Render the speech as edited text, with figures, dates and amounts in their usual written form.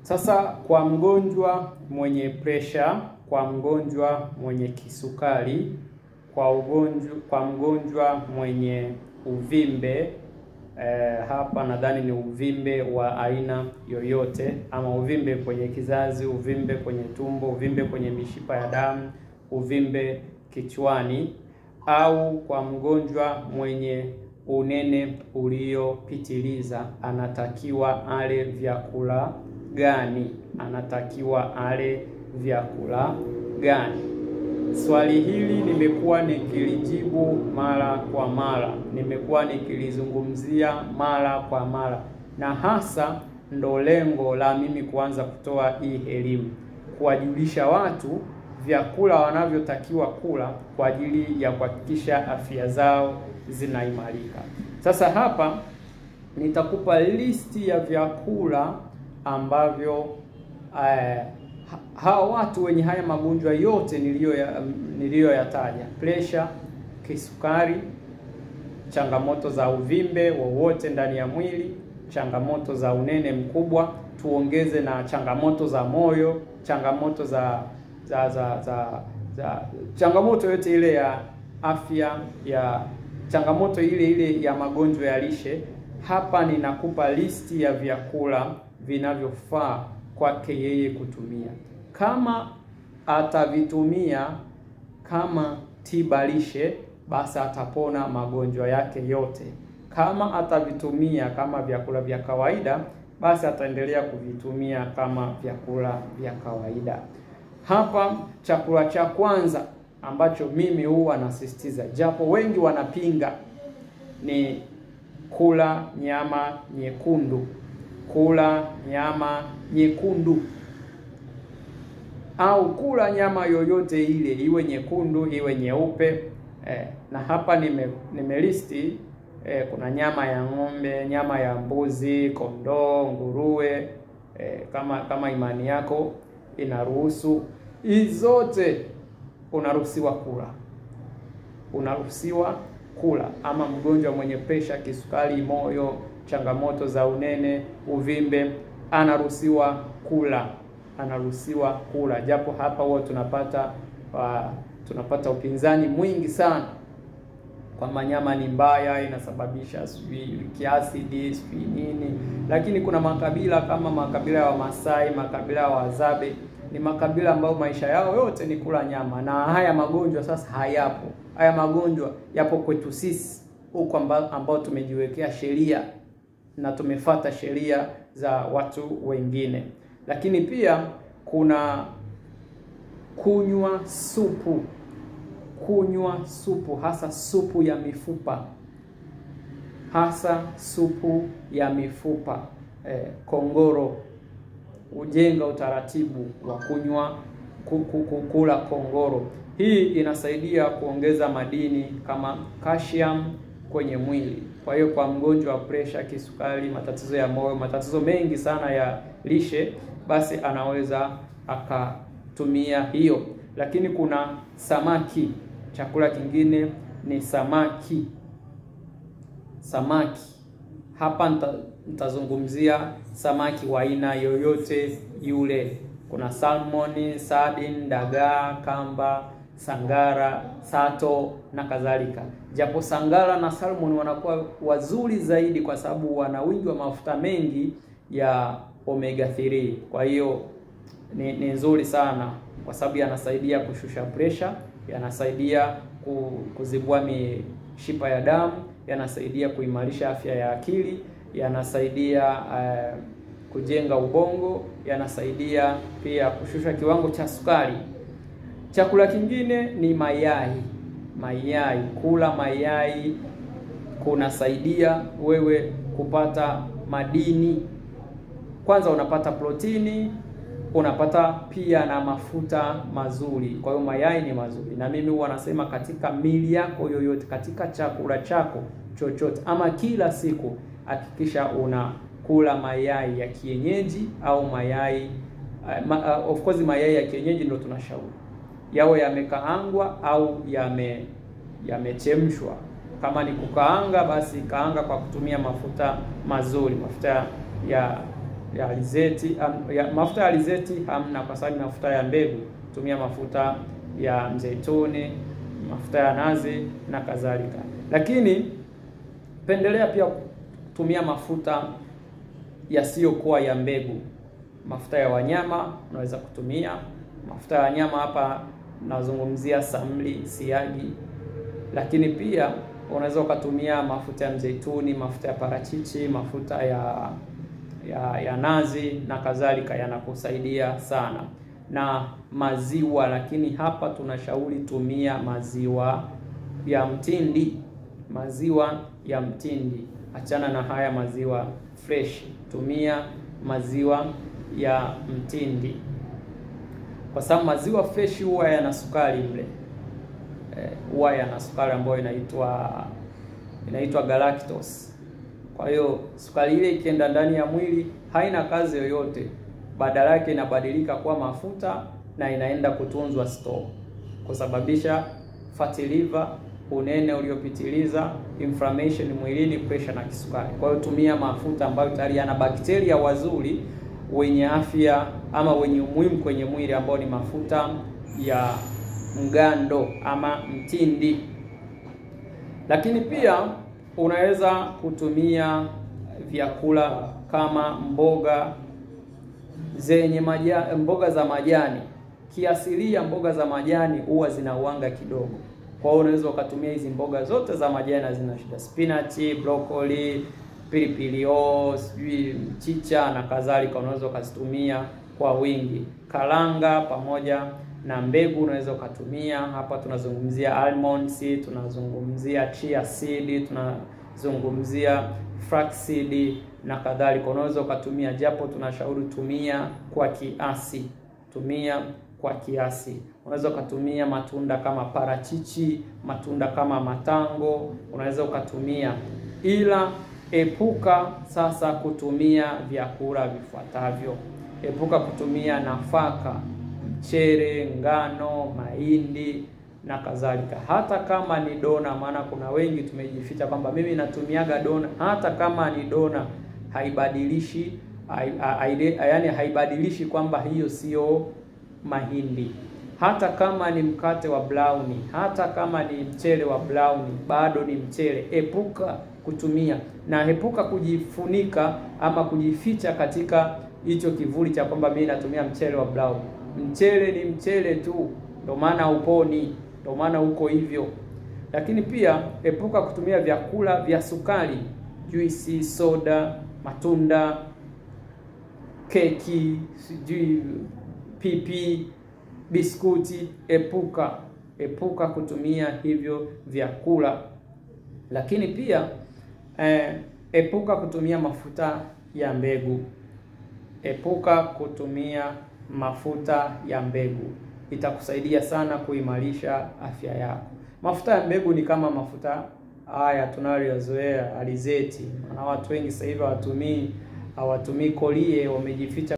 Sasa kwa mgonjwa mwenye presha, kwa mgonjwa mwenye kisukari, kwa mgonjwa mwenye uvimbe, hapa nadhani ni uvimbe wa aina yoyote, ama uvimbe kwenye kizazi, uvimbe kwenye tumbo, uvimbe kwenye mishipa ya damu, uvimbe kichwani, au kwa mgonjwa mwenye unene uliopitiliza, anatakiwa ale vyakula gani? Anatakiwa ale vyakula gani? Swali hili nimekuwa nikilijibu mara kwa mara, nimekuwa nikilizungumzia mara kwa mara, na hasa ndo lengo la mimi kuanza kutoa hii elimu, kuwajulisha watu vyakula wanavyotakiwa kula kwa ajili ya kuhakikisha afya zao zinaimarika. Sasa hapa nitakupa listi ya vyakula ambavyo hawa watu wenye haya magonjwa yote niliyoyataja: pressure, kisukari, changamoto za uvimbe wowote ndani ya mwili, changamoto za unene mkubwa, tuongeze na changamoto za moyo, changamoto changamoto yote ile ya afya, ya changamoto ile ya magonjwa ya lishe. Hapa ninakupa listi ya vyakula vinavyofaa kwake yeye kutumia. Kama atavitumia kama tiba lishe, basi atapona magonjwa yake yote. Kama atavitumia kama vyakula vya kawaida, basi ataendelea kuvitumia kama vyakula vya kawaida. Hapa chakula cha kwanza ambacho mimi huwa nasisitiza, japo wengi wanapinga, ni kula nyama nyekundu. Kula nyama nyekundu au kula nyama yoyote ile, iwe nyekundu iwe nyeupe. Na hapa nimelisti kuna nyama ya ng'ombe, nyama ya mbuzi, kondoo, nguruwe, kama imani yako inaruhusu. Hizi zote unaruhusiwa kula. Ama mgonjwa mwenye presha, kisukari, moyo, changamoto za unene, uvimbe, anaruhusiwa kula. Japo hapa huwa tunapata upinzani mwingi sana kwamba nyama ni mbaya, inasababisha kiasidi, nini. Lakini kuna makabila kama makabila ya Wamasai, makabila ya Wahadzabe, ni makabila ambayo maisha yao yote ni kula nyama, na haya magonjwa sasa hayapo. Haya magonjwa yapo kwetu sisi huko ambao tumejiwekea sheria na tumefuata sheria za watu wengine. Lakini pia kuna kunywa supu, hasa supu ya mifupa, kongoro. Ujenga utaratibu wa kula kongoro. Hii inasaidia kuongeza madini kama calcium kwenye mwili. Kwa hiyo kwa mgonjwa wa pressure, kisukari, matatizo ya moyo, matatizo mengi sana ya lishe, basi anaweza akatumia hiyo. Lakini kuna samaki. Chakula kingine ni samaki. Hapa nitazungumzia samaki wa aina yoyote yule. Kuna salmoni, sardine, dagaa, kamba, sangara, sato na kadhalika. Japo sangara na salmon wanakuwa wazuri zaidi kwa sababu wana wingi wa mafuta mengi ya omega 3. Kwa hiyo ni nzuri sana kwa sababu yanasaidia kushusha pressure, yanasaidia kuzibua mishipa ya damu, yanasaidia kuimarisha afya ya akili, yanasaidia kujenga ubongo, yanasaidia pia kushusha kiwango cha sukari. Chakula kingine ni mayai. Kula mayai kunasaidia wewe kupata madini. Kwanza unapata protini, unapata pia na mafuta mazuri. Kwa hiyo mayai ni mazuri. Na mimi huwa nasema katika mili yako yoyote, katika chakula chako chochote, ama kila siku, hakikisha unakula mayai ya kienyeji au mayai of course mayai ya kienyeji ndio tunashauri. Yawe yamekaangwa au yamechemshwa. Kama ni kukaanga, basi kaanga kwa kutumia mafuta mazuri, mafuta ya alizeti, mafuta ya alizeti hamna kwa sababu mafuta ya mbegu. Tumia mafuta ya mzeituni, mafuta ya nazi na kadhalika. Lakini pendelea pia kutumia mafuta yasiyokuwa ya mbegu. Mafuta ya wanyama unaweza kutumia. Mafuta ya wanyama hapa nazungumzia samli, siagi. Lakini pia unaweza ukatumia mafuta ya mzeituni, mafuta ya parachichi, mafuta ya nazi na kadhalika, yanakusaidia sana. Na maziwa, lakini hapa tunashauri tumia maziwa ya mtindi. Maziwa ya mtindi. Achana na haya maziwa fresh. Tumia maziwa ya mtindi. Kwa sababu maziwa fresh huwa yana sukari mle. Huwa yana sukari ambayo inaitwa galactose. Kwa hiyo sukari ile ikienda ndani ya mwili haina kazi yoyote. Badala yake inabadilika kuwa mafuta na inaenda kutunzwa store, kusababisha fatty liver, unene uliopitiliza, inflammation mwilini, pressure na kisukari. Kwa hiyo tumia mafuta ambayo tayari yana bakteria wazuri wenye afya ama wenye umuhimu kwenye mwili, ambao ni mafuta ya mgando ama mtindi. Lakini pia unaweza kutumia vyakula kama mboga zenye mboga za majani. Kiasilia mboga za majani huwa zina uwanga kidogo. Kwa hiyo unaweza ukatumia hizi mboga zote za majani, hazina shida. Spinach, broccoli, pilipili hoho, mchicha na kadhalika, unaweza ukazitumia kwa wingi. Karanga pamoja na mbegu unaweza ukatumia. Hapa tunazungumzia almonds, tunazungumzia chia seed, tunazungumzia flax seed na kadhalika. Unaweza ukatumia, japo tunashauri tumia kwa kiasi. Tumia kwa kiasi. Unaweza ukatumia matunda kama parachichi, matunda kama matango, unaweza ukatumia. Ila epuka sasa kutumia vyakula vifuatavyo. Epuka kutumia nafaka, mchele, ngano, mahindi na kadhalika. Hata kama ni dona, maana kuna wengi tumejificha kwamba mimi natumiaga dona. Hata kama ni dona haibadilishi haibadilishi kwamba hiyo sio mahindi. Hata kama ni mkate wa brownie, hata kama ni mchele wa brownie, bado ni mchele. Epuka kutumia, na epuka kujifunika ama kujificha katika hicho kivuli cha kwamba mimi natumia mchele wa brownie. Mchele ni mchele tu, ndio maana uponi, ndio maana uko hivyo. Lakini pia epuka kutumia vyakula vya sukari, juisi, soda, matunda, keki, pipi, biskuti. Epuka kutumia hivyo vyakula. Lakini pia epuka kutumia mafuta ya mbegu. Epuka kutumia mafuta ya mbegu. Itakusaidia sana kuimarisha afya yako. Mafuta ya mbegu ni kama mafuta haya tunayoyazoea, alizeti. Maana watu wengi sasa hivi hawatumii kolie, wamejificha